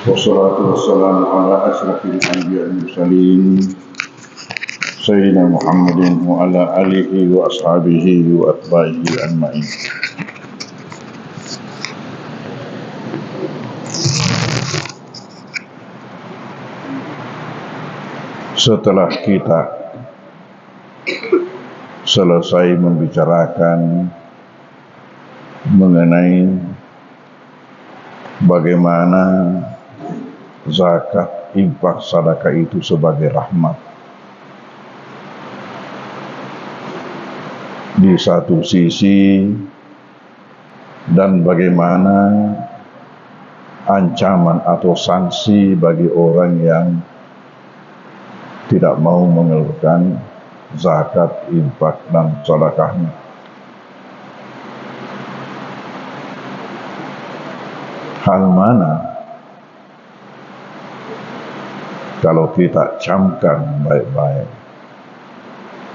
Wassalatu wassalamu ala asyrafil anbiya'i wal mursalin Sayyidina Muhammadin wa ala alihi wa ashabihi wa atba'ihi ajma'in. Setelah kita selesai membicarakan mengenai bagaimana zakat, infak, sedekah itu sebagai rahmat. Di satu sisi, dan bagaimana ancaman atau sanksi bagi orang yang tidak mau mengeluarkan zakat, infak, dan sedekahnya. Hal mana kalau kita camkan baik-baik,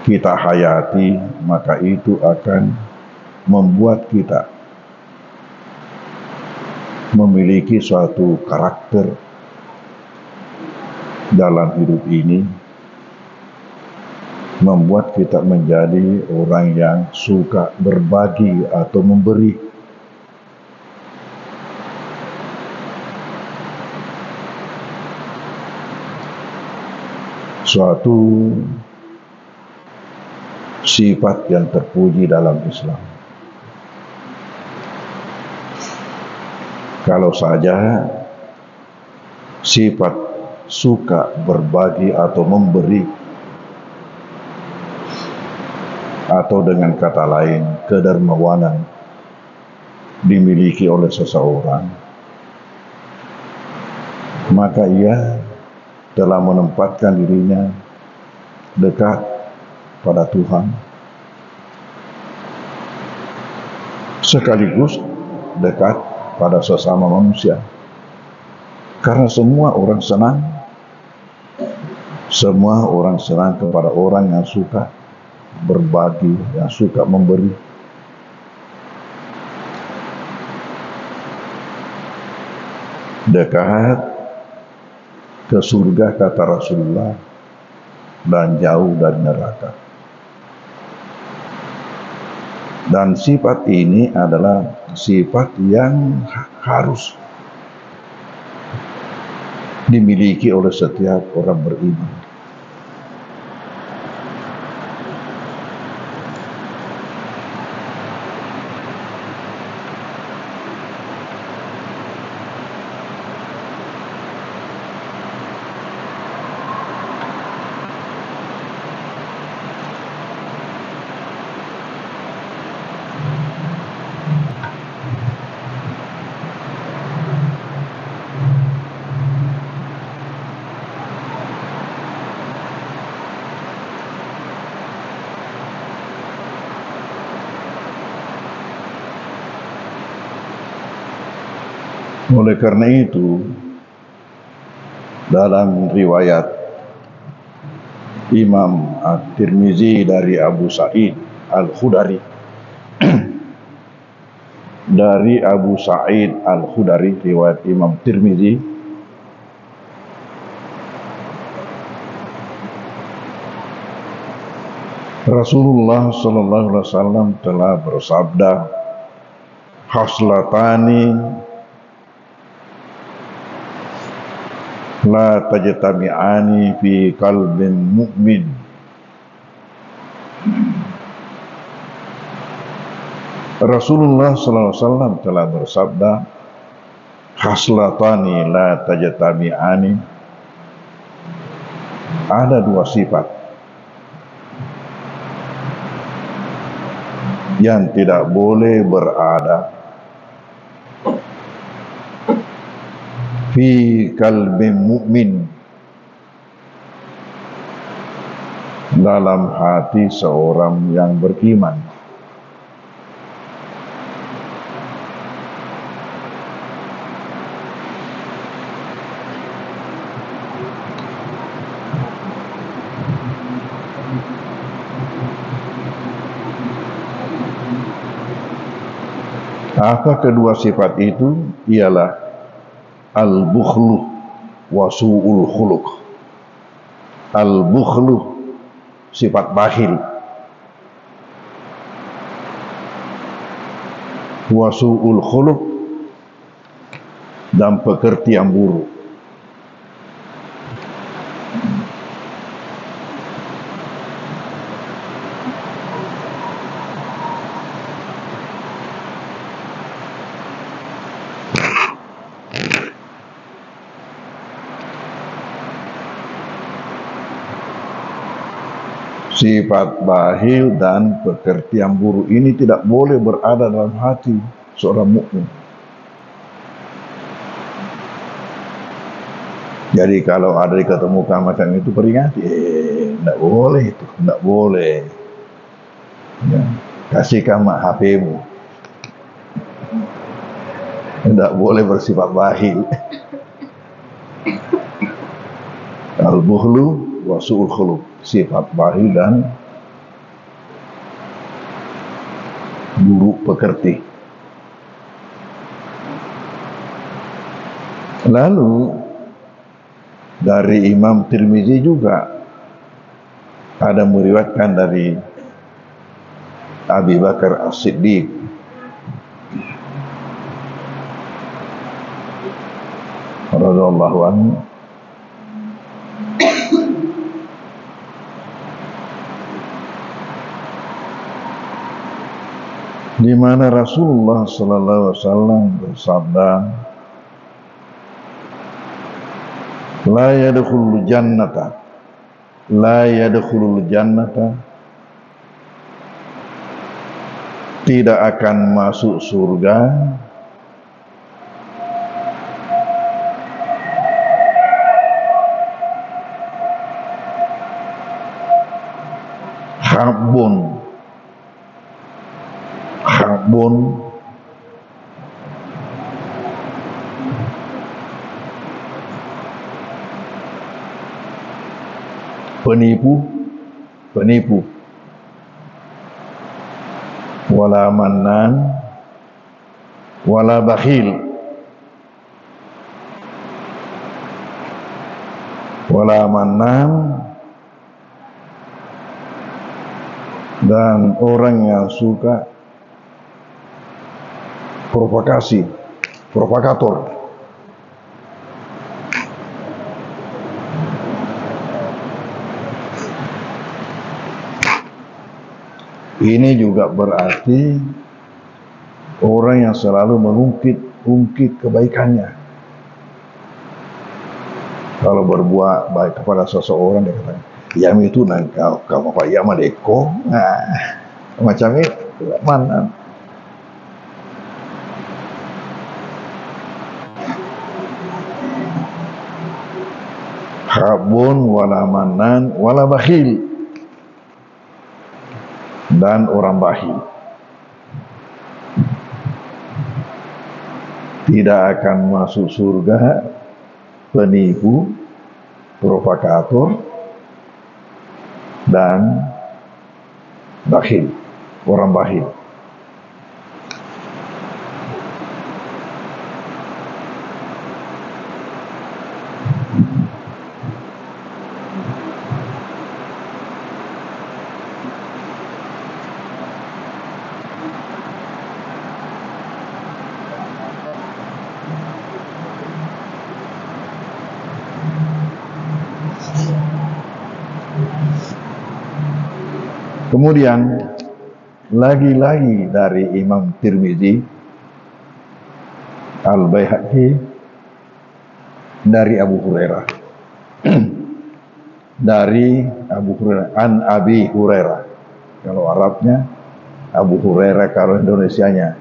kita hayati, maka itu akan membuat kita memiliki suatu karakter dalam hidup ini, membuat kita menjadi orang yang suka berbagi atau memberi. Suatu sifat yang terpuji dalam Islam. Kalau saja sifat suka berbagi atau memberi, atau dengan kata lain kedermawanan, dimiliki oleh seseorang, maka ia telah menempatkan dirinya dekat pada Tuhan, sekaligus dekat pada sesama manusia. Karena semua orang senang kepada orang yang suka berbagi, yang suka memberi. Dekat ke surga, kata Rasulullah, dan jauh dari neraka. Dan sifat ini adalah sifat yang harus dimiliki oleh setiap orang beriman. Oleh karena itu, dalam riwayat Imam At-Tirmizi dari Abu Sa'id Al-Khudri, dari Abu Sa'id Al-Khudri, riwayat Imam Tirmizi, Rasulullah sallallahu alaihi wasallam telah bersabda, "Khaslatani la tajtami'ani fi qalbin mu'min." Rasulullah sallallahu alaihi wasallam telah bersabda, "Khaslatani la tajtami'ani." Ada dua sifat yang tidak boleh berada fi qalbin mu'min, dalam hati seorang yang beriman. Apa kedua sifat itu? Ialah al-bukhlu wa su'ul khuluq. Al-bukhlu sifat bakhil, wa su'ul khuluq dan pekerti yang buruk. Sifat bakhil dan pekerti yang buruk ini tidak boleh berada dalam hati seorang mukmin. Jadi kalau ada diketemukan macam itu, peringati, tidak boleh itu, tidak boleh. Ya, kasihkan mak HP-mu. Tidak boleh bersifat bakhil. Al-bukhlu wa su'ul khuluq, sifat bakhil dan buruk pekerti. Lalu dari Imam Tirmizi juga ada meriwayatkan dari Abi Bakar As-Siddiq radhiyallahu anhu, di mana Rasulullah sallallahu alaihi wasallam bersabda, la yadkhulul jannata, tidak akan masuk surga khabun penipu, wala mannan, wala bakhil, wala mannan, dan orang yang suka provokator. Ini juga berarti orang yang selalu mengungkit kebaikannya. Kalau berbuat baik kepada seseorang, dia kata, "Yam itu nangkau, kamu Pak Yam adeko." Nah, macam itu mana? Khabun wala manan wala bakhil, dan orang bakhil tidak akan masuk surga penipu, provokator, dan bakhil, orang bakhil. Kemudian lagi-lagi dari Imam Tirmizi, Al-Baihaqi, dari Abu Hurairah. Dari Abu Hurairah, an Abi Hurairah. Kalau Arabnya Abu Hurairah, kalau Indonesianya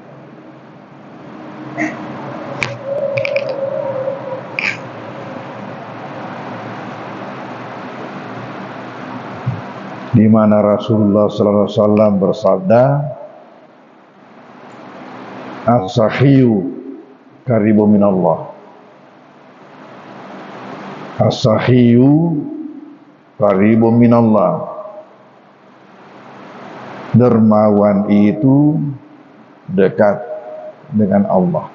di mana Rasulullah sallallahu alaihi wasallam bersabda, as-sahiyu qaribu minallah. As-sahiyu qaribu minallah. Dermawan itu dekat dengan Allah.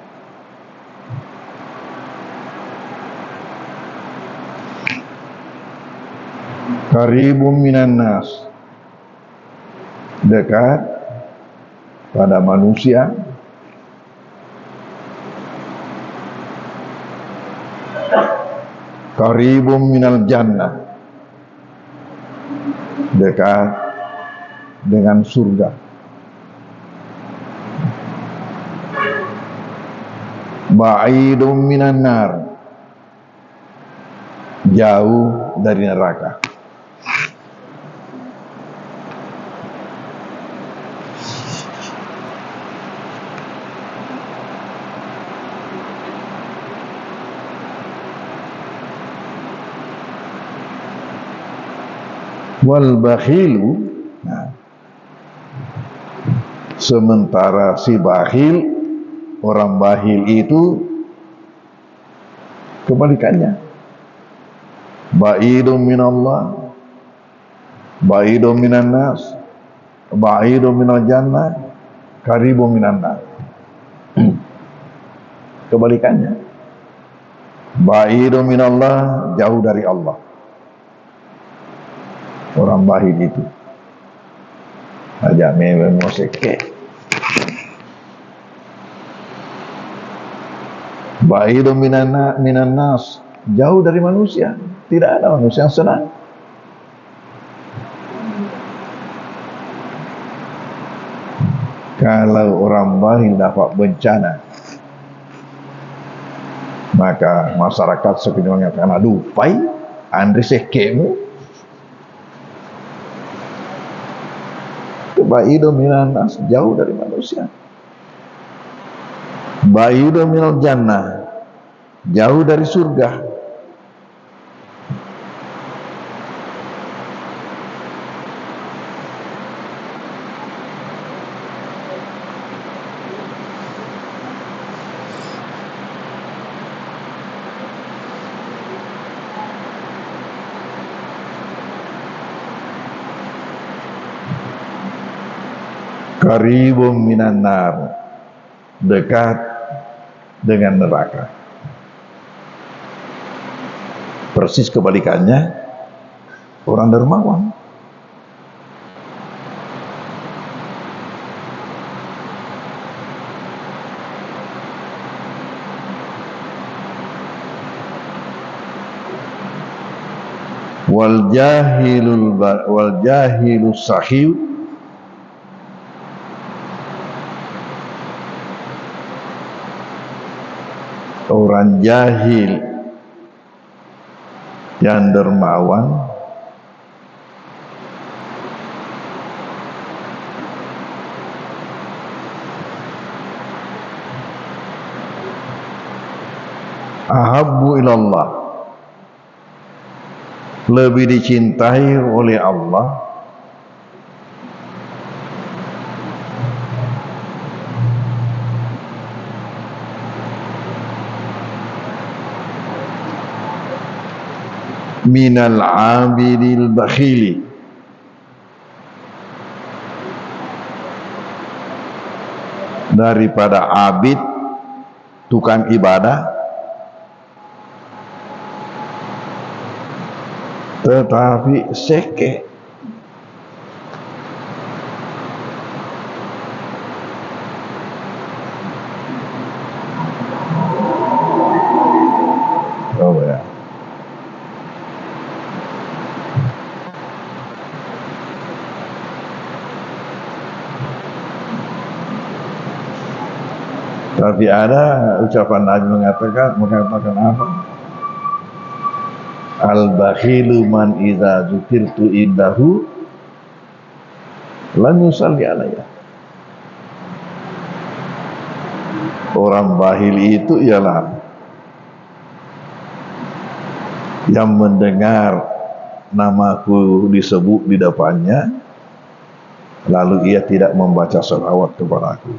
Qaribun minan nas, dekat pada manusia. Qaribun minal jannah, dekat dengan surga. Ba'idun minan nar, jauh dari neraka. Wal bakhilu, nah, sementara si bakhil, orang bakhil itu kebalikannya. Ba'idun minallah, ba'idun minan nas, ba'idun minal jannah, qaribun minan nar. Kebalikannya. Ba'idun minallah, jauh dari Allah. Orang bakhil itu aja memang moseke. Ba'idun minan nas, jauh dari manusia. Tidak ada manusia yang senang. Kalau orang bakhil dapat bencana, maka masyarakat sekelilingnya akan aduh, pai, Andre sekemu. Ba'idun minan nas, jauh dari manusia. Ba'idun minal jannah, jauh dari surga. Qaribun minan nar, dekat dengan neraka. Persis kebalikannya orang dermawan. Wal jahilus sahih, orang jahil yang dermawan, ahabbu ilallah, lebih dicintai oleh Allah minal abidil bakhili, daripada abid tukang ibadah tetapi seke. Oh ya. Tapi ada ucapan Nabi mengatakan apa? Al-bakhilu man idza dzukirtu indahu lam yusalli alayya. Orang bakhil itu ialah yang mendengar namaku disebut di depannya lalu ia tidak membaca salawat kepada aku.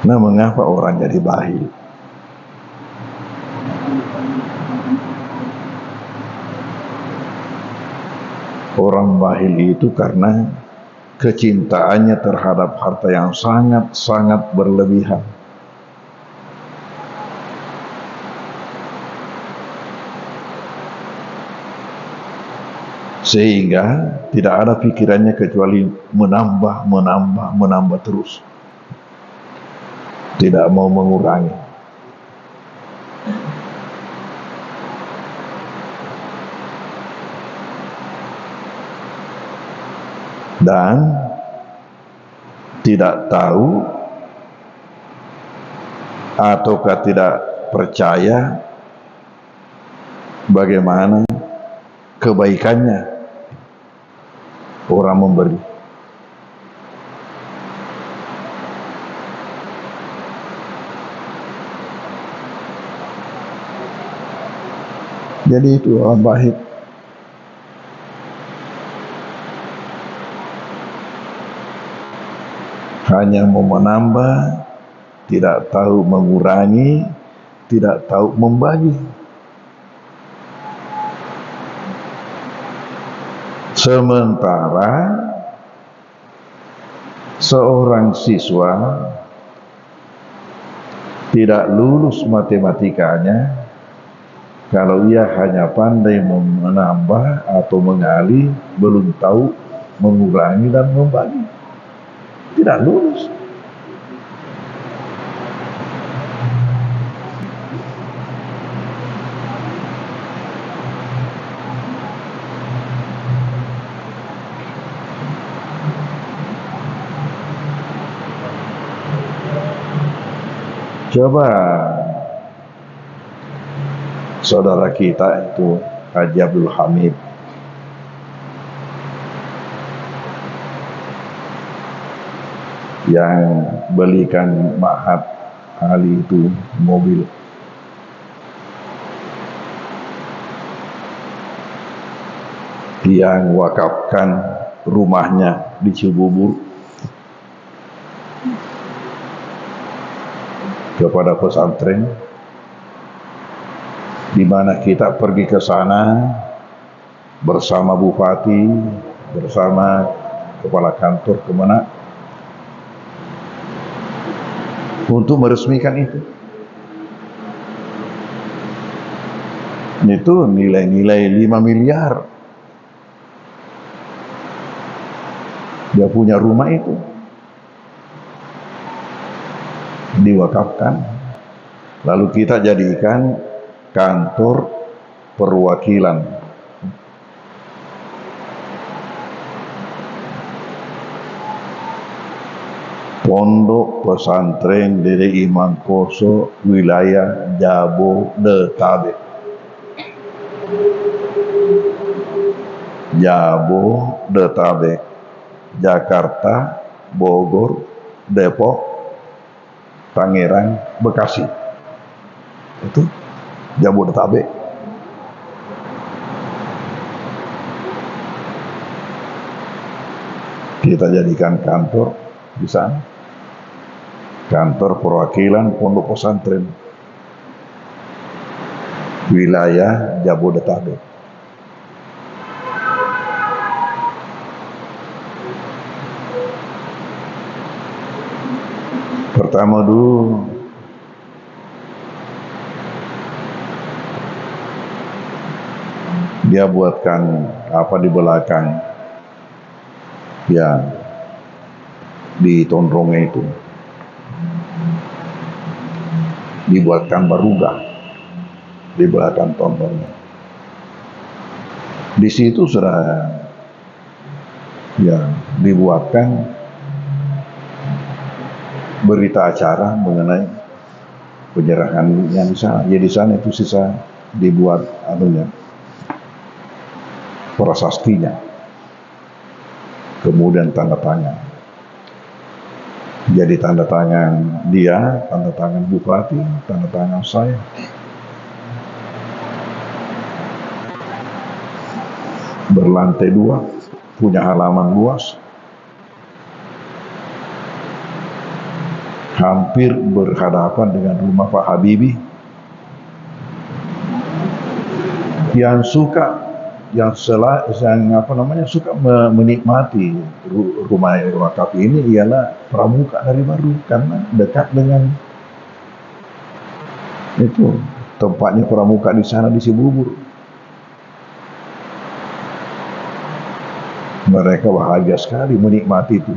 Nah, mengapa orang jadi bakhil? Orang bakhil itu karena kecintaannya terhadap harta yang sangat-sangat berlebihan. Sehingga tidak ada pikirannya kecuali menambah terus. Tidak mau mengurangi. Dan tidak tahu ataukah tidak percaya bagaimana kebaikannya orang memberi. Jadi itu orang bakhil. Hanya mau menambah, tidak tahu mengurangi, tidak tahu membagi. Sementara seorang siswa tidak lulus matematikanya kalau ia hanya pandai menambah atau mengalih, belum tahu mengurangi dan membagi. Tidak lulus. Coba saudara kita itu Haji Abdul Hamid yang belikan Mahat Ali itu mobil. Yang wakafkan rumahnya di Cibubur kepada pesantren, di mana kita pergi ke sana bersama bupati, bersama kepala kantor Kemenak untuk meresmikan itu. Itu nilai-nilai 5 miliar. Dia punya rumah itu diwakafkan, lalu kita jadikan kantor perwakilan. Pondok Pesantren Dede Imam Koso, wilayah Jabodetabek. Jabodetabek, Jakarta, Bogor, Depok, Tangerang, Bekasi. Itu Jabodetabek. Kita jadikan kantor di sana. Kantor perwakilan Pondok Pesantren wilayah Jabodetabek. Pertama dulu dia buatkan apa di belakang ya di tondrongnya itu, dibuatkan barugah di belakang tondrongnya. Di situ sudah ya dibuatkan berita acara mengenai penyerahan yang di sana. Jadi di sana itu sisa dibuat anunya, prasastinya, kemudian tanda tangan. Jadi tanda tangan dia, tanda tangan bupati, tanda tangan saya. Berlantai 2, punya halaman luas. hampir berhadapan dengan rumah Pak Habibie, yang suka suka menikmati rumah wakaf ini ialah pramuka dari Baru, karena dekat dengan itu tempatnya pramuka di sana di Cibubur. Mereka bahagia sekali menikmati itu,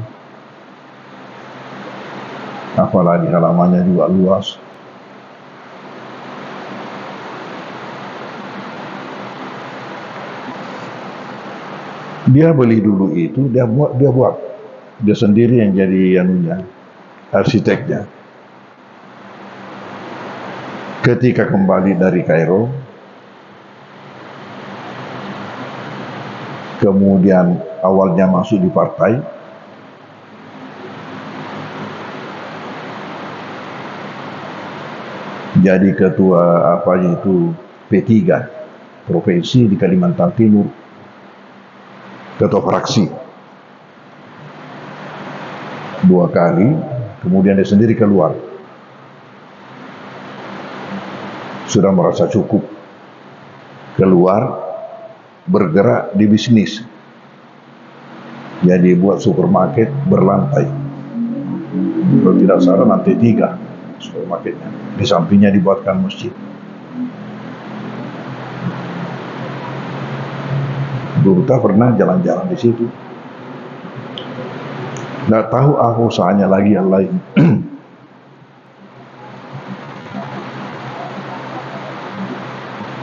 apalagi halamannya juga luas. Dia beli dulu itu, dia buat dia sendiri yang jadi arsiteknya. Ketika kembali dari Kairo, kemudian awalnya masuk di partai, jadi ketua P3 provinsi di Kalimantan Timur, ketua fraksi 2 kali, kemudian dia sendiri keluar, sudah merasa cukup, keluar bergerak di bisnis, jadi buat supermarket berlantai, kalau tidak salah lantai 3 supermarketnya, di sampingnya dibuatkan masjid. Duta pernah jalan-jalan di situ. Nggak tahu usahanya lagi yang lain.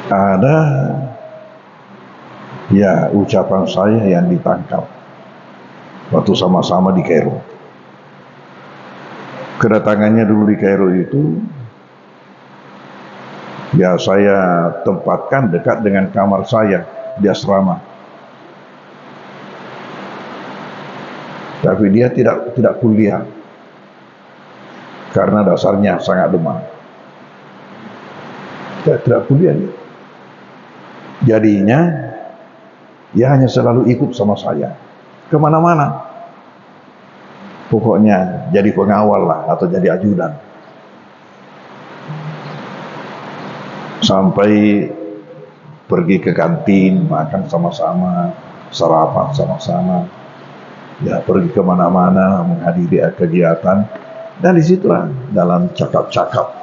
Ada ucapan saya yang ditangkap waktu sama-sama di Kairo. Kedatangannya dulu di Kairo itu, saya tempatkan dekat dengan kamar saya di asrama. Tapi dia tidak kuliah karena dasarnya sangat demam. Tidak kuliah dia. Jadinya dia hanya selalu ikut sama saya kemana-mana. Pokoknya jadi pengawal lah atau jadi ajudan. Sampai pergi ke kantin, makan sama-sama, sarapan sama-sama. Ya, pergi kemana-mana, menghadiri kegiatan, dan disitulah dalam cakap-cakap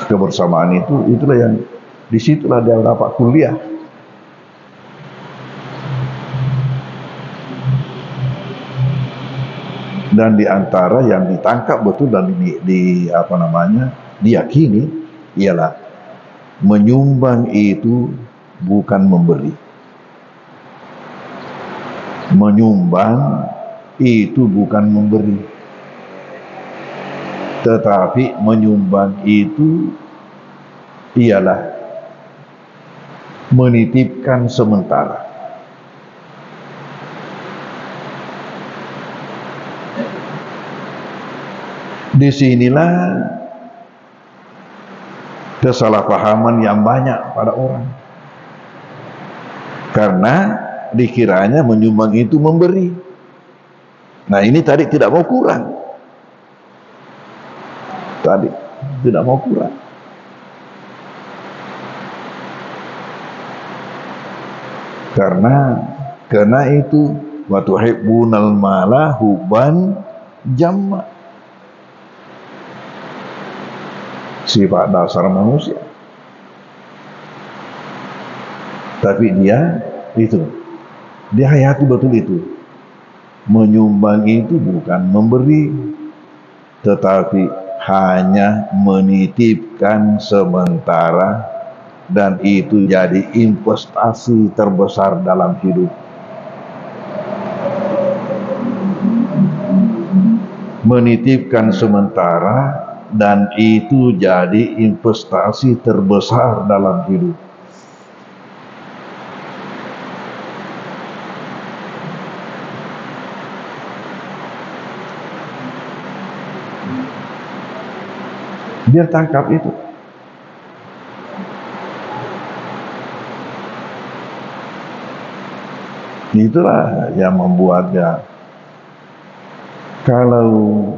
kebersamaan itulah yang disitulah dia dapat kuliah. Dan di antara yang ditangkap betul dan diyakini ialah menyumbang itu bukan memberi. Menyumbang itu bukan memberi, tetapi menyumbang itu ialah menitipkan sementara. Disinilah kesalahpahaman yang banyak pada orang, karena dikiranya menyumbang itu memberi. Nah, ini tadi tidak mau kurang. Karena itu wa tuhibbunal mala hubban jamma. Sifat dasar manusia. Tapi dia hayati betul itu. Menyumbang itu bukan memberi, tetapi hanya menitipkan sementara, dan itu jadi investasi terbesar dalam hidup. Menitipkan sementara, dan itu jadi investasi terbesar dalam hidup. Dia tangkap itu. Itulah yang membuatnya, kalau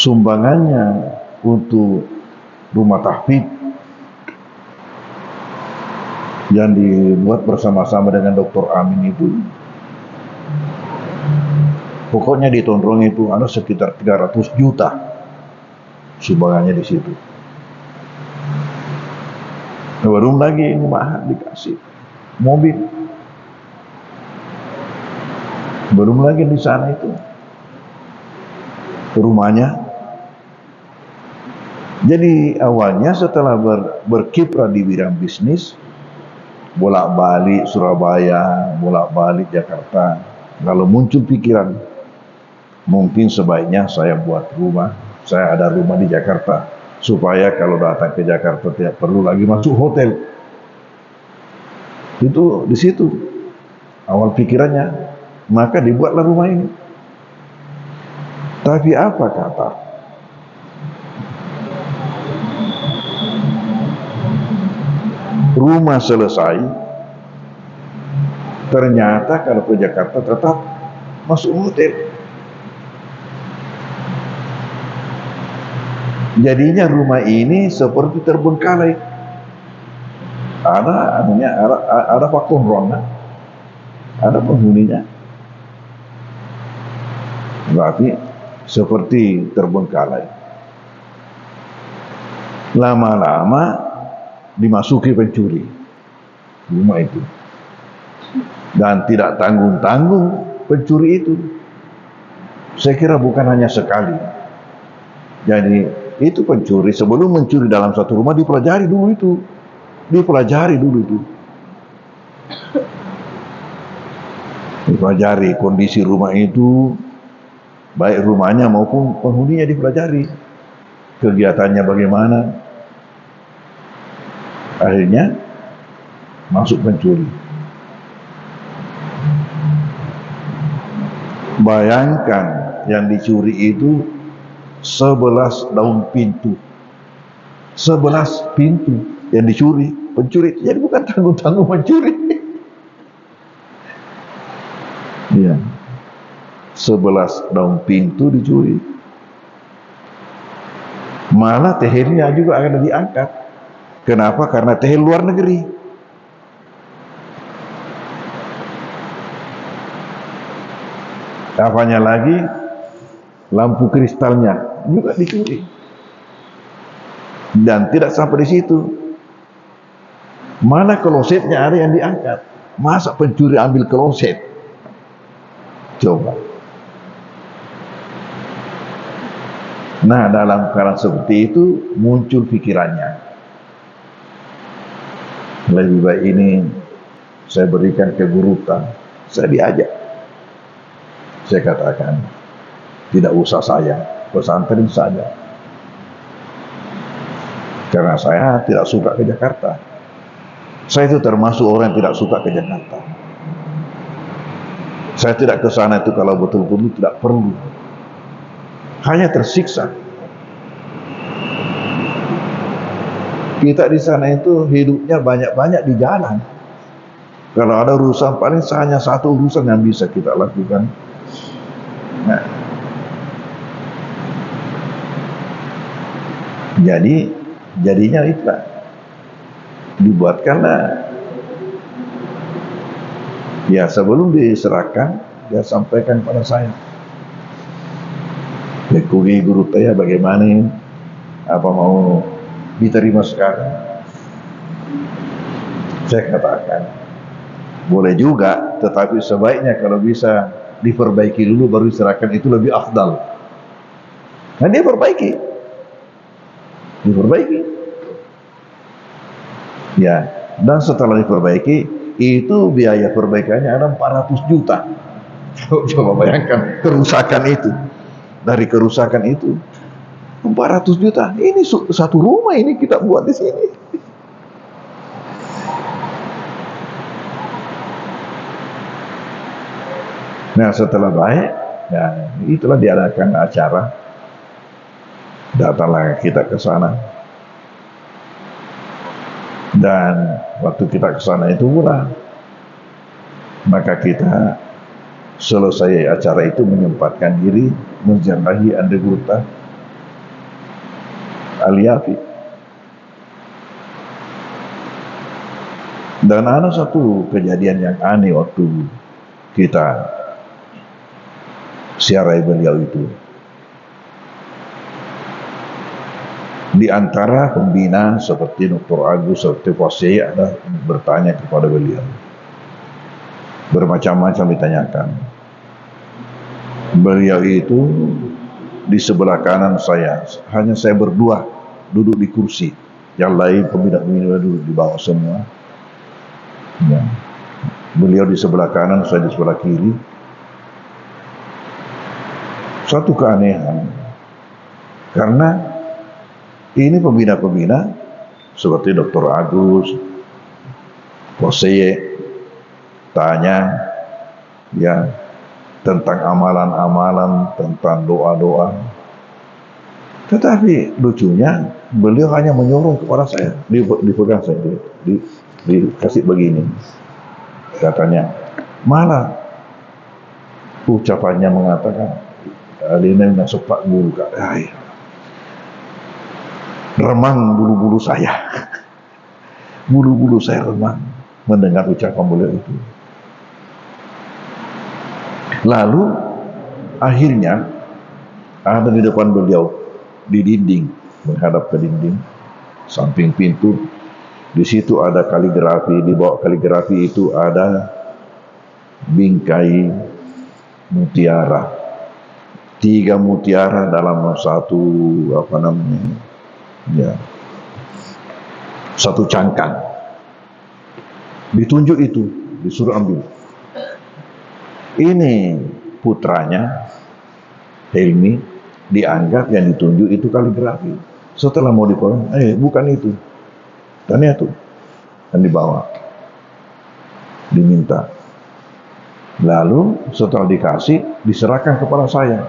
sumbangannya untuk rumah tahfidz yang dibuat bersama-sama dengan Dr. Amin itu, pokoknya di Tondrong itu ada sekitar 300 juta sumbangannya di situ. Belum lagi ini mahal dikasih mobil. Belum lagi di sana itu rumahnya. Jadi awalnya setelah berkiprah di bidang bisnis, bolak-balik Surabaya, bolak-balik Jakarta, lalu muncul pikiran, mungkin sebaiknya saya buat rumah. Saya ada rumah di Jakarta, supaya kalau datang ke Jakarta tidak perlu lagi masuk hotel. Itu di situ awal pikirannya, maka dibuatlah rumah ini. Tapi apa kata? Rumah selesai, ternyata kalau ke Jakarta tetap masuk hotel. Jadinya rumah ini seperti terbengkalai. Ada faktor rona, ada penghuninya, tapi seperti terbengkalai. Lama-lama dimasuki pencuri rumah itu, dan tidak tanggung-tanggung pencuri itu. Saya kira bukan hanya sekali. Jadi itu pencuri sebelum mencuri dalam satu rumah dipelajari dulu itu, dipelajari kondisi rumah itu, baik rumahnya maupun penghuninya dipelajari, kegiatannya bagaimana. Akhirnya masuk pencuri. Bayangkan yang dicuri itu 11 daun pintu. 11 pintu yang dicuri pencuri. Jadi bukan tanggung-tanggung mencuri. Iya. 11 daun pintu dicuri. Malah tehelnya juga akan diangkat. Kenapa? Karena tehel luar negeri. Apanya lagi, lampu kristalnya juga dicuri. Dan tidak sampai di situ, malah klosetnya ada yang diangkat. Masa pencuri ambil kloset? Coba. Nah, dalam keadaan seperti itu muncul pikirannya, lebih baik ini saya berikan ke Guruta. Saya diajak, saya katakan, tidak usah saya, pesantren saja, karena saya tidak suka ke Jakarta. Saya itu termasuk orang yang tidak suka ke Jakarta. Saya tidak ke sana itu kalau betul-betul tidak perlu, hanya tersiksa. Kita di sana itu hidupnya banyak-banyak di jalan. Kalau ada urusan, paling hanya satu urusan yang bisa kita lakukan. Nah, jadinya itulah dibuatkanlah. Ya, sebelum diserahkan, dia sampaikan pada saya, Kugi Guru Taya, bagaimana ini? Apa mau diterima sekarang? Saya katakan, boleh juga, tetapi sebaiknya kalau bisa diperbaiki dulu baru diserahkan, itu lebih afdal. Nah, dia diperbaiki. Ya, dan setelah diperbaiki, itu biaya perbaikannya ada 400 juta. Coba bayangkan kerusakan itu. Dari kerusakan itu 400 juta. Ini satu rumah ini kita buat di sini. Nah, setelah baik, ya itulah diadakan acara. Datanglah kita ke sana. Dan waktu kita ke sana itu pula, maka kita selesai acara itu menyempatkan diri menziarahi Ande Gurta Al-Yafi. Dan ada satu kejadian yang aneh waktu kita siarai beliau itu. Di antara pembina seperti Dr. Agus, seperti Posei ada bertanya kepada beliau. Bermacam-macam ditanyakan. Beliau itu di sebelah kanan saya, hanya saya berdua duduk di kursi. Yang lain pembina-pembina duduk di bawah semua. Ya. Beliau di sebelah kanan, saya di sebelah kiri. Suatu keanehan, karena ini pembina-pembina seperti Dr. Agus, Poseye tanya ya tentang amalan-amalan, tentang doa-doa. Tetapi lucunya beliau hanya menyuruh kepada saya, dipegang saya, dikasih begini. Katanya, malah ucapannya mengatakan, Alina yang sepak guru kak, remang bulu-bulu saya. Bulu-bulu saya remang mendengar ucapan beliau itu. Lalu akhirnya ada di depan beliau di dinding, menghadap ke dinding samping pintu. Di situ ada kaligrafi, di bawah kaligrafi itu ada bingkai mutiara. 3 mutiara dalam satu satu cangkang. Ditunjuk itu, disuruh ambil. Ini putranya Helmi, dianggap yang ditunjuk itu kaligrafi. Setelah mau dipegang, bukan itu. Tanya tuh, dan dibawa, diminta. Lalu setelah dikasih, diserahkan kepada saya.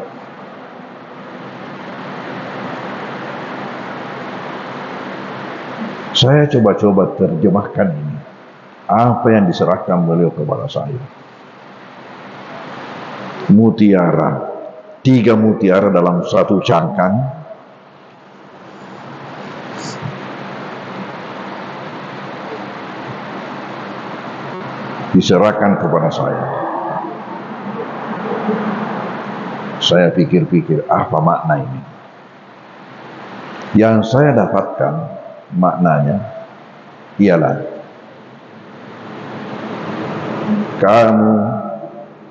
Saya coba-coba terjemahkan ini. Apa yang diserahkan beliau kepada saya? Mutiara, 3 mutiara dalam satu cangkang. Diserahkan kepada saya. Saya pikir-pikir, apa makna ini? Yang saya dapatkan maknanya ialah kamu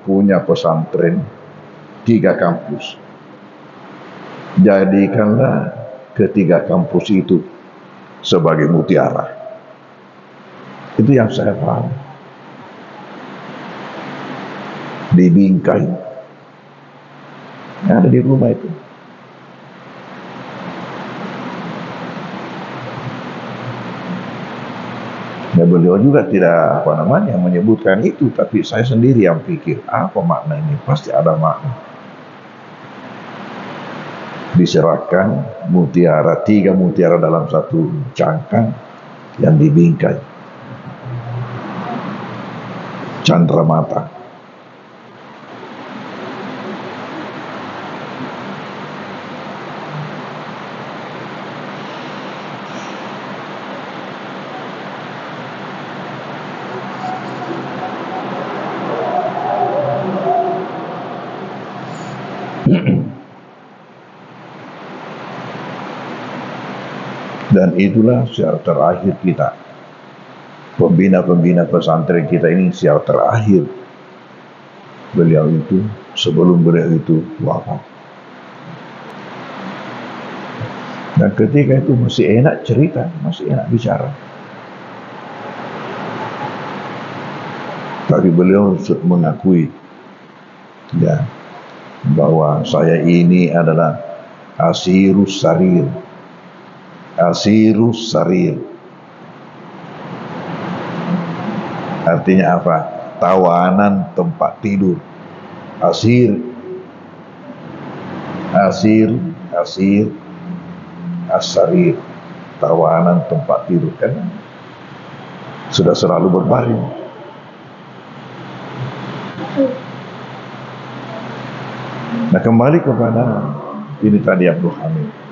punya pesantren 3 kampus. Jadikanlah ke-3 kampus itu sebagai mutiara. Itu yang saya paham. Di bingkai yang ada di rumah itu. Ya beliau juga tidak menyebutkan itu, tapi saya sendiri yang pikir apa makna ini, pasti ada makna. Diserahkan mutiara, 3 mutiara dalam satu cangkang yang dibingkai. Candra mata. Dan itulah syiar terakhir kita. Pembina-pembina pesantren kita ini syiar terakhir beliau itu, sebelum beliau itu wafat. Dan ketika itu masih enak cerita, masih enak bicara. Tapi beliau mengakui ya bahwa saya ini adalah asirus sarir. Asirus sarir artinya apa? Tawanan tempat tidur. Asir, as-sarir, tawanan tempat tidur, kan sudah selalu berbaring. Nah, kembali kepada ini tadi Abdul Hamid.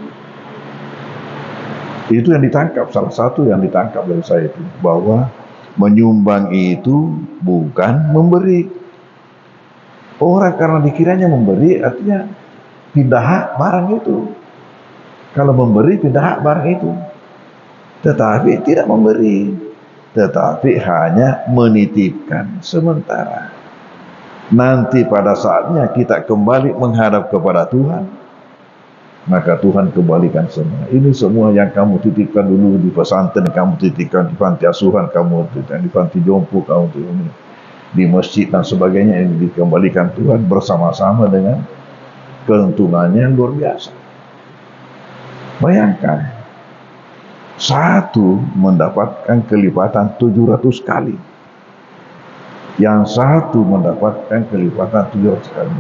Itu yang ditangkap, salah satu yang ditangkap dari saya itu, bahwa menyumbang itu bukan memberi. Orang karena dikiranya memberi, artinya pindah hak barang itu. Kalau memberi, pindah hak barang itu. Tetapi tidak memberi, tetapi hanya menitipkan sementara. Nanti pada saatnya kita kembali menghadap kepada Tuhan, maka Tuhan kembalikan semua. Ini semua yang kamu titipkan dulu di pesantren, kamu titipkan di panti asuhan, kamu titipkan di panti jompo, kamu titipkan di masjid dan sebagainya, ini dikembalikan Tuhan bersama-sama dengan keuntungannya yang luar biasa. Bayangkan, satu mendapatkan kelipatan 700 kali, yang satu mendapatkan kelipatan 700 kali.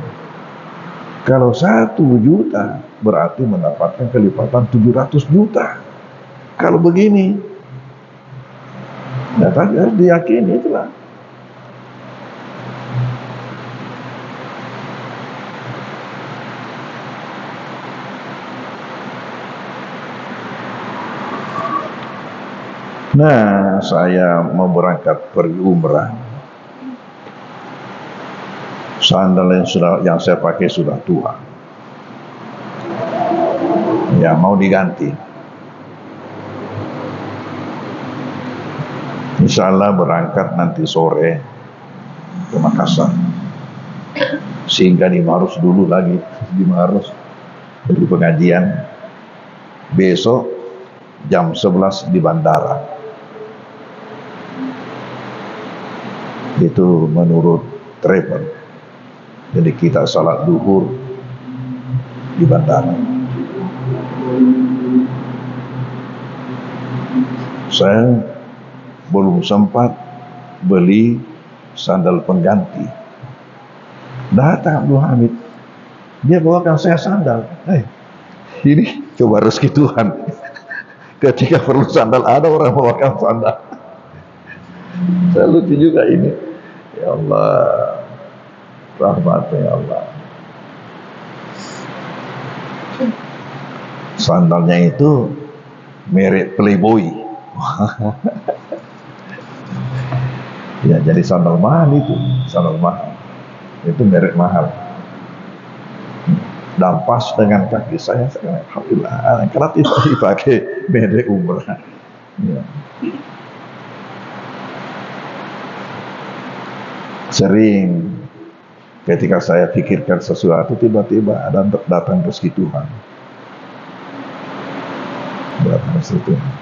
Kalau 1 juta berarti mendapatkan kelipatan 700 juta. Kalau begini, ya tadi harus diyakini itulah. Nah, saya mau berangkat pergi umrah. Sandal yang saya pakai sudah tua. Ya, mau diganti. Insya Allah berangkat nanti sore ke Makassar. Sehingga di Maros dulu lagi, di Maros di pengajian. Besok jam 11 di bandara. Itu menurut travel. Jadi kita salat duhur di bandara. Saya belum sempat beli sandal pengganti. Datang Abdul Hamid, dia bawakan saya sandal. Ini coba rezeki Tuhan. Ketika perlu sandal, ada orang bawakan sandal. Saya lucu juga ini. Ya Allah, rahmatnya ya Allah. Sandalnya itu merek Playboy. Ya, jadi sandal mahal itu, sandal mahal. Itu merek mahal. Dan pas dengan kaki saya alhamdulillah, kreatif dipakai merek umrah. Ya. Sering ketika saya pikirkan sesuatu, tiba-tiba ada datang rezeki Tuhan. Datang rezeki Tuhan.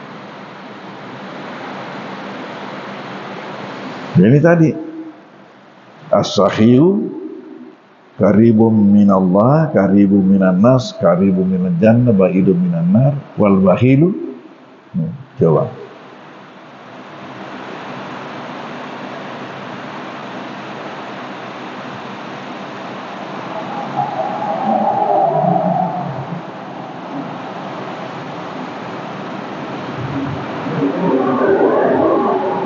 Jadi tadi as-sahiyu qaribum minallah, qaribum minan nas, qaribum minal jannah, ba'idum minan nar, wal bahilu. Coba.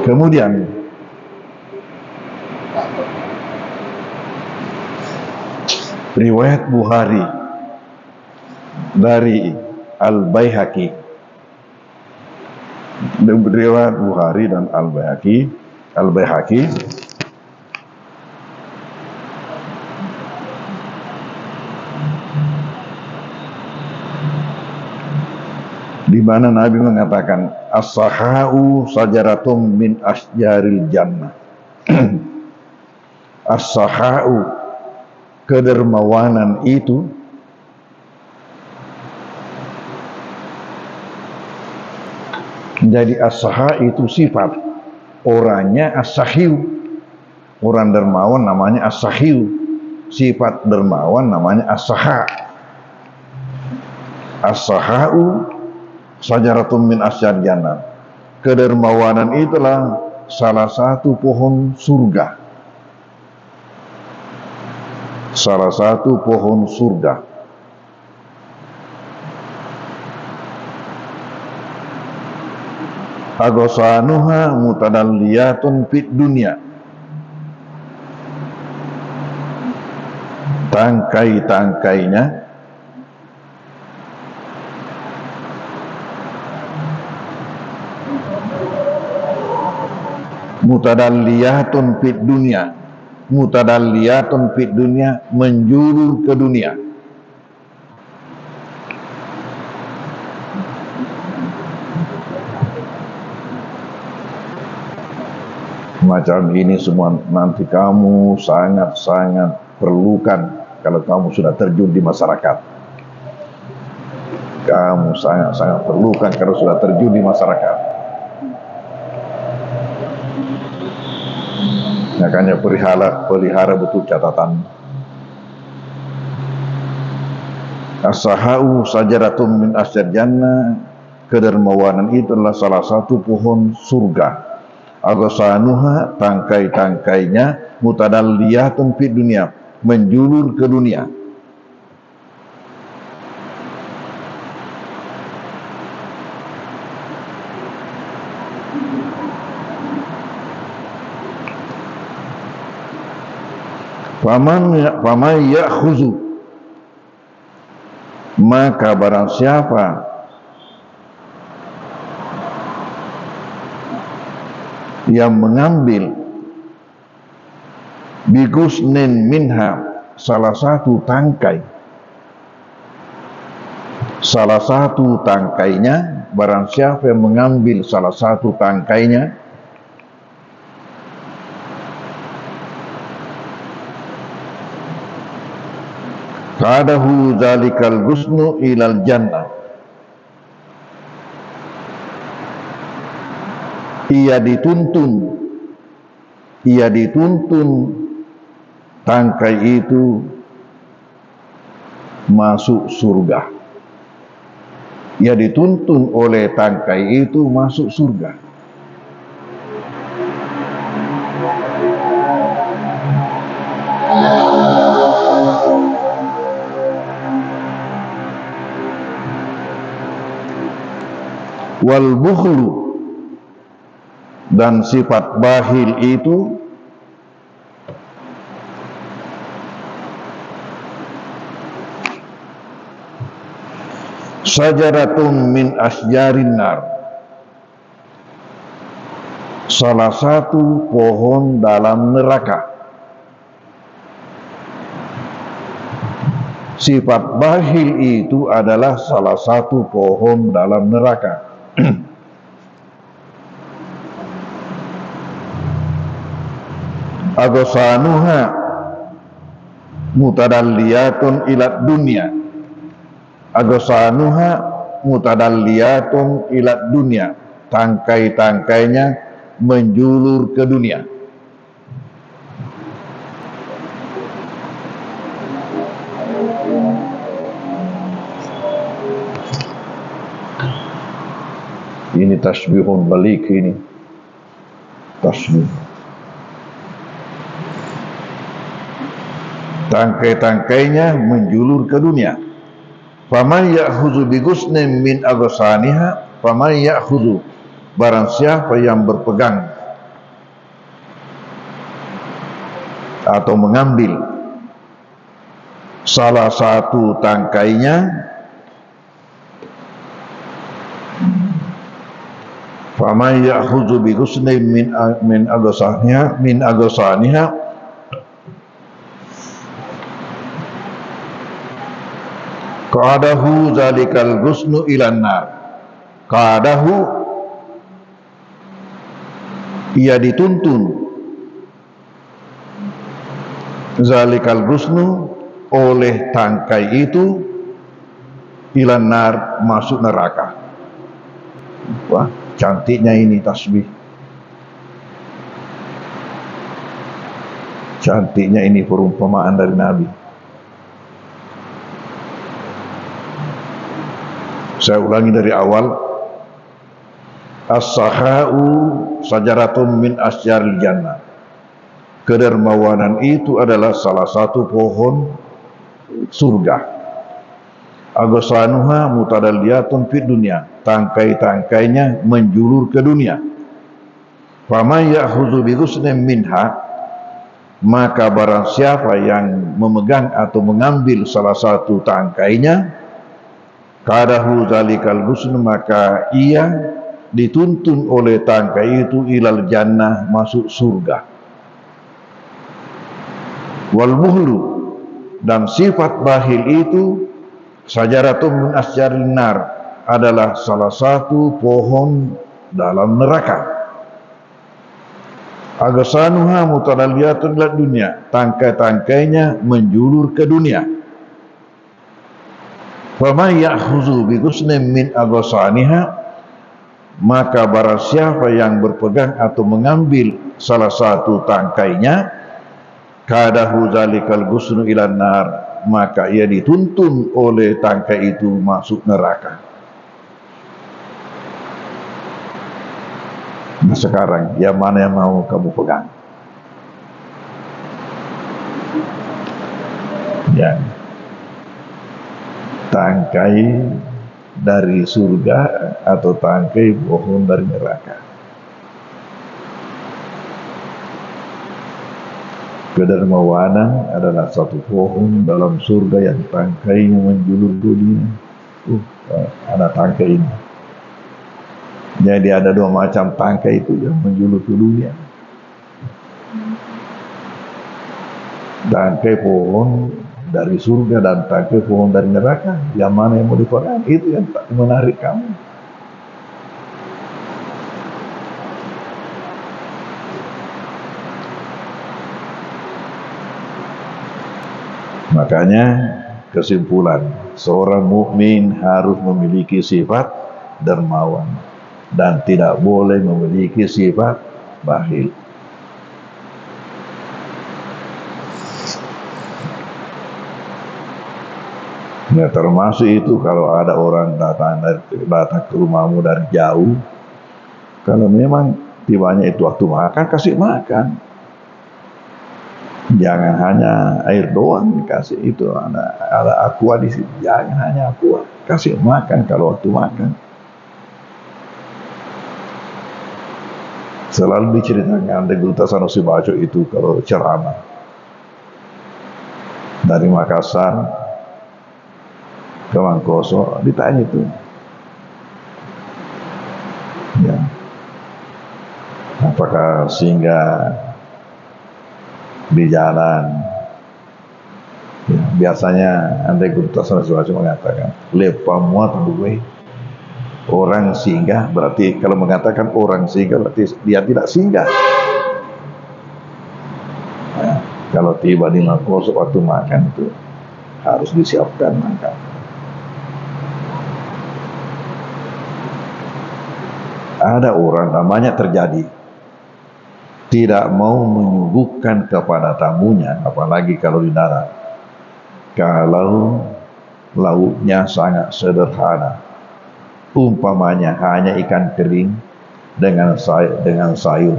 Kemudian riwayat Bukhari dari Al-Baihaqi, riwayat Bukhari dan Al-Baihaqi di mana Nabi mengatakan as-sahau sajaratum min asjaril jannah. As-sahau, kedermawanan itu jadi as-saha itu sifat, orangnya as-sahiu, orang dermawan namanya as-sahiu, sifat dermawan namanya as-saha. As-sahau sajaratun min asjar jannah, kedermawanan itulah salah satu pohon surga, salah satu pohon surga. Agosanuha mutadalliyatun fid dunya, tangkai-tangkainya Mutadalliyatun fid dunya, mutadalliyatun fid dunya, menjulur ke dunia. Macam ini semua nanti kamu sangat-sangat perlukan kalau kamu sudah terjun di masyarakat. Kamu sangat-sangat perlukan kalau sudah terjun di masyarakat. Makanya pelihara betul catatan. As-sahau sajaratun min asyar jannah, kedermawanan itu adalah salah satu pohon surga. Aghasanuha, tangkai-tangkainya, mutadalliyatun fid dunia, menjulur ke dunia. Faman ya'khuzu, maka barang siapa yang mengambil bigusnin minha, salah satu tangkai, salah satu tangkainya, barang siapa yang mengambil salah satu tangkainya, qadahu zalikal gusnu ilal jannah, ia dituntun tangkai itu masuk surga. Ia dituntun oleh tangkai itu masuk surga. Wal bukhlu, dan sifat bakhil itu sajaratun min asjarin nar, salah satu pohon dalam neraka. Sifat bakhil itu adalah salah satu pohon dalam neraka. Aghasanuha mutadalliyatun ila dunya, aghasanuha mutadalliyatun ila dunya, tangkai-tangkainya menjulur ke dunia. Ini tasbihun balik, ini tasbih. Tangkai-tangkainya menjulur ke dunia. Faman ya'khudhu bigusnin min aghsaniha, faman ya'khudhu, barang siapa yang berpegang atau mengambil salah satu tangkainya, faman ya'khudhu bigusnin min aghsaniha, qadahu zalikal gusnu ilan nar. Qadahu, ia dituntun, zalikal gusnu, oleh tangkai itu, ilan nar, masuk neraka. Wah, cantiknya ini tasbih. Cantiknya ini perumpamaan dari Nabi. Saya ulangi dari awal. As-sakha'u sajaratun min asjaril jannah. Kedermawanan itu adalah salah satu pohon surga. Aghasanuha mutadalliyatun fid dunya, tangkai-tangkainya menjulur ke dunia. Faman ya'khudhu bigusnin minha, maka barang siapa yang memegang atau mengambil salah satu tangkainya, qadahu zalikal gusnu, maka ia dituntun oleh tangkai itu ilal jannah, masuk surga. Wal muhlu, dan sifat bakhil itu sajaratun min asjarin nar, adalah salah satu pohon dalam neraka. Agasanuha mutadalliyatun ila dunia, tangkai-tangkainya menjulur ke dunia. Faman ya'khuzu bi ghusnin min aghsaniha, maka barang siapa yang berpegang atau mengambil salah satu tangkainya, kadahu zalikal ghusnu ila nar, maka ia dituntun oleh tangkai itu masuk neraka. Nah sekarang, yang mana yang mau kamu pegang? Ya, tangkai dari surga atau tangkai pohon dari neraka. Kedermawanan adalah satu pohon dalam surga yang tangkainya menjulur dunia. Ada tangkai ini. Jadi ada dua macam tangkai itu yang menjulur ke dunia. Tangkai pohon dari surga dan tangkai pohon dari neraka, yang mana yang mau dipegang? Itu yang menarik kamu. Makanya kesimpulan, seorang mukmin harus memiliki sifat dermawan dan tidak boleh memiliki sifat bakhil. Ya, termasuk itu kalau ada orang datang ke rumahmu dari jauh, kalau memang tibanya itu waktu makan, kasih makan. Jangan hanya air doang dikasih, itu ada aqua di situ. Jangan hanya aqua, kasih makan kalau waktu makan. Selalu diceritakan di Duta Sanusi Baco itu kalau ceramah dari Makassar ke Mangkoso, ditanya itu, ya, apakah singgah di jalan? Ya, biasanya andai Duta Sanusi Baco mengatakan lepa muat buwe. Orang singgah berarti, kalau mengatakan orang singgah berarti dia tidak singgah. Nah, kalau tiba di Mangkoso waktu makan itu harus disiapkan makan. Ada orang namanya terjadi tidak mau menyuguhkan kepada tamunya, apalagi kalau di darat. Kalau lauknya sangat sederhana, umpamanya hanya ikan kering dengan sayur.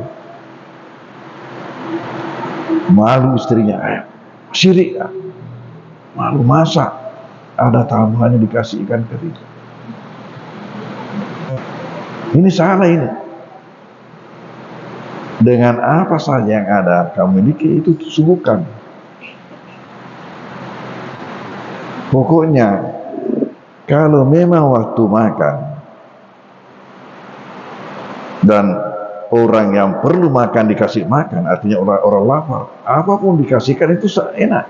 Malu istrinya, syirik, malu masak, ada tamu hanya dikasih ikan kering. Ini salah ini. Dengan apa saja yang ada kamu miliki itu suguhkan. Pokoknya kalau memang waktu makan dan orang yang perlu makan dikasih makan, artinya orang lapar, apapun dikasihkan itu enak.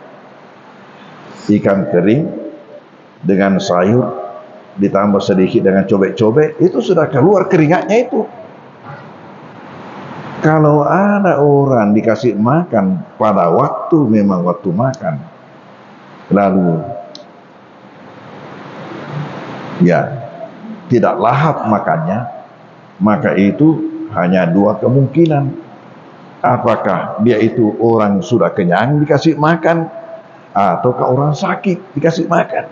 Ikan kering dengan sayur ditambah sedikit dengan cobek-cobek, itu sudah keluar keringatnya itu. Kalau ada orang dikasih makan pada waktu memang waktu makan, lalu ya tidak lahap makannya, maka itu hanya dua kemungkinan. Apakah dia itu orang sudah kenyang dikasih makan, ataukah orang sakit dikasih makan.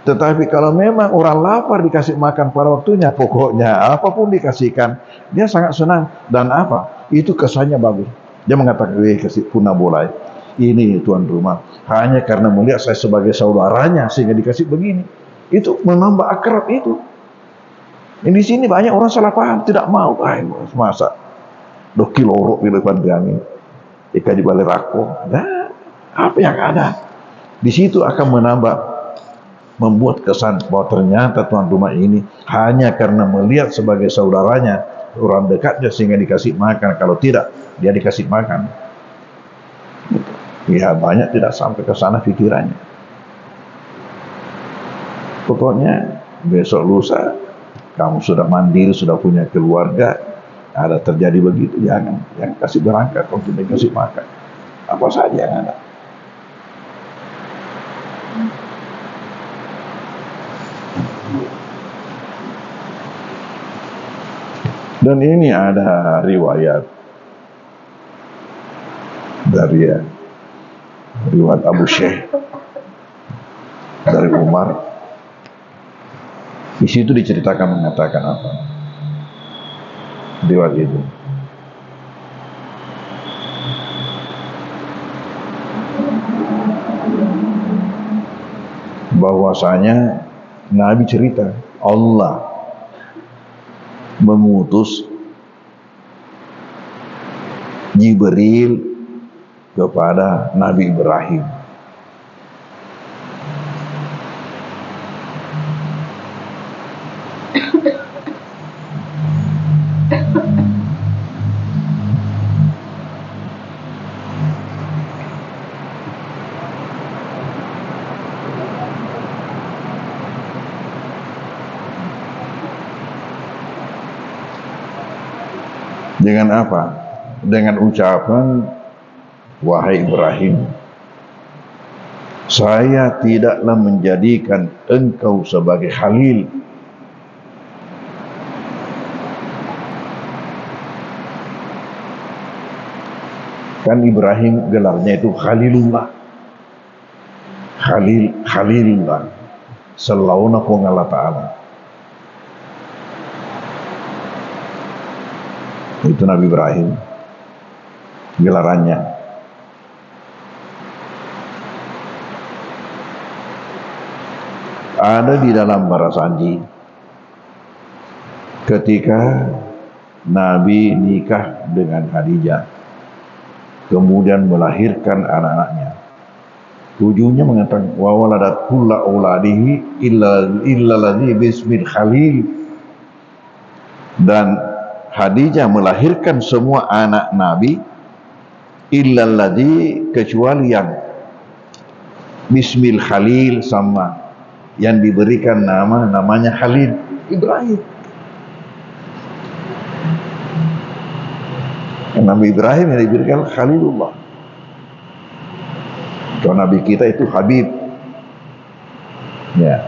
Tetapi kalau memang orang lapar dikasih makan pada waktunya, pokoknya apapun dikasihkan, dia sangat senang. Dan apa? Itu kesannya bagus. Dia mengatakan, kasih punah bolai. Ini tuan rumah, hanya karena melihat saya sebagai saudaranya sehingga dikasih begini. Itu menambah akrab itu. Di sini banyak orang salah paham, tidak mau. Masa 2 kilo orok di depan kami, ikan di balai rako. Nah, apa yang ada? Di situ akan menambah membuat kesan bahwa ternyata tuan rumah ini hanya karena melihat sebagai saudaranya, orang dekatnya, sehingga dikasih makan. Kalau tidak, dia dikasih makan. Ya, banyak tidak sampai ke sana pikirannya. Pokoknya besok lusa kamu sudah mandiri, sudah punya keluarga, ada terjadi begitu, jangan kasih berangkat, kalau tidak kasih makan apa saja yang ada. Dan ini ada riwayat dari riwayat Abu Syekh dari Umar. Di situ diceritakan, mengatakan apa riwayat itu. Bahwasanya Nabi cerita Allah mengutus Jibril kepada Nabi Ibrahim. Dengan apa? Dengan ucapan, wahai Ibrahim, saya tidaklah menjadikan engkau sebagai khalil, kan Ibrahim gelarnya itu Khalilullah, Khalilullah, selauna ko Allah Ta'ala. Itu Nabi Ibrahim gelarannya. Ada di dalam Barasanji ketika Nabi nikah dengan Khadijah, kemudian melahirkan anak-anaknya. Tujuhnya mengatakan wa waladat kullu auladihi illa ladzi bismil khalil, dan Khadijah melahirkan semua anak Nabi illalladzi, kecuali yang bismil khalil, sama yang diberikan namanya Khalil, Ibrahim. Nabi Ibrahim yang diberikan Khalilullah. Kalau Nabi kita itu Habib, ya,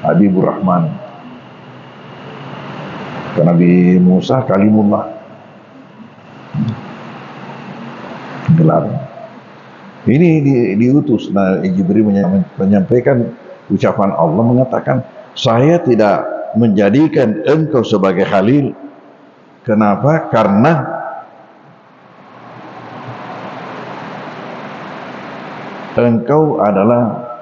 Habibur Rahman. Nabi Musa Kalimullah, gelar. Ini diutus. Nah, Jibril menyampaikan ucapan Allah, mengatakan saya tidak menjadikan engkau sebagai khalil. Kenapa? Karena engkau adalah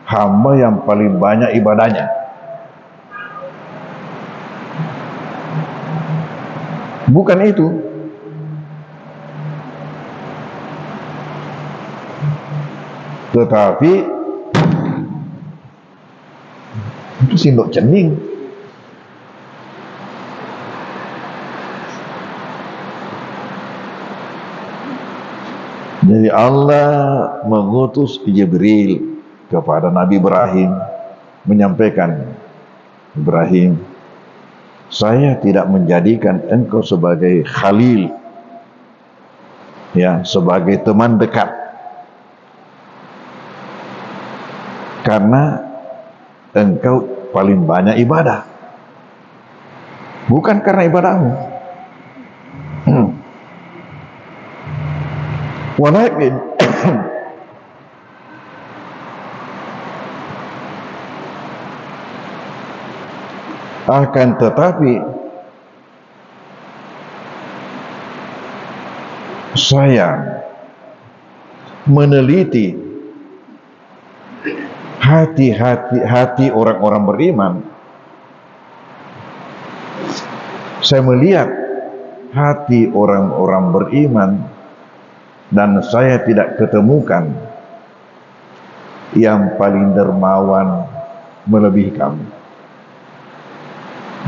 hamba yang paling banyak ibadahnya. Bukan itu. Tetapi itu sindok cening. Jadi Allah mengutus Jibril kepada Nabi Ibrahim, menyampaikan, Ibrahim, saya tidak menjadikan engkau sebagai khalil, ya, sebagai teman dekat, karena engkau paling banyak ibadah, bukan karena ibadahmu. Walakin akan tetapi saya meneliti hati orang-orang beriman. Saya melihat hati orang-orang beriman dan saya tidak ketemukan yang paling dermawan melebihi kamu.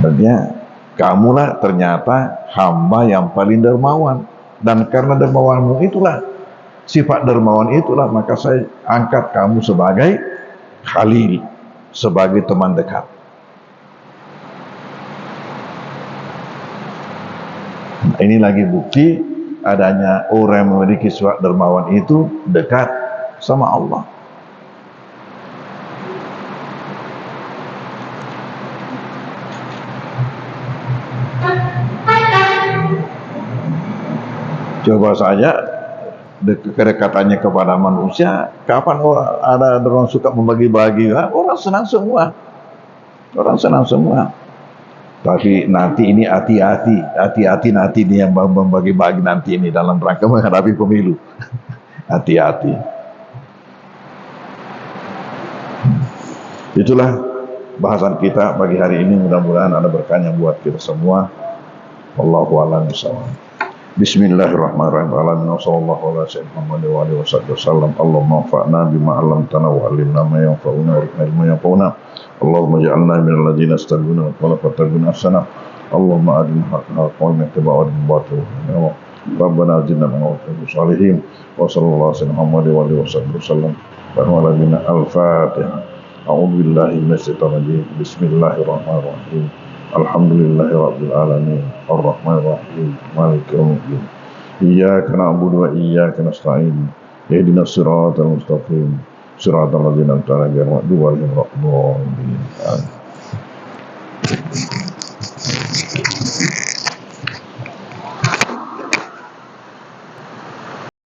Dan ya, kamulah ternyata hamba yang paling dermawan. Dan karena dermawanmu itulah, sifat dermawan itulah, maka saya angkat kamu sebagai khalil, sebagai teman dekat. Nah, ini lagi bukti adanya orang yang memiliki sifat dermawan itu dekat sama Allah. Coba saja kedekatannya kepada manusia, kapan ada orang suka membagi-bagi? Orang senang semua, orang senang semua. Tapi nanti ini hati-hati nanti ini yang membagi-bagi nanti ini dalam rangka menghadapi pemilu. Hati-hati. Itulah bahasan kita pagi hari ini, mudah-mudahan ada berkahnya buat kita semua. Wallahu a'lam bishawab. Bismillahirrahmanirrahim. Alamin sallallahu ala sayyidina Muhammad wa alihi wasallam. Allahumma anfa'na bima 'allamtana wa 'allimna ma yanfa'una wa arifna ilma yanfa'una. Allahumma ja'alna minal ladzina yastami'una al-qawla fattabi'una ahsana. Allahumma arina haqqan wa ittiba'a al-batil. Rabbana zidna min salihin. Wa sallallahu alaihi Muhammad wa alihi wasallam. Al-Fatihah. A'udzu billahi minasyaitonir rajim. Bismillahirrahmanirrahim. Alhamdulillahi rabbil alamin, arrahmanir rahim, maliki yaumiddin. Iyyaka na'budu wa iyyaka nasta'in. Ihdinas siratal mustaqim, siratal ladzina an'amta 'alaihim ghairil maghdubi 'alaihim waladdallin.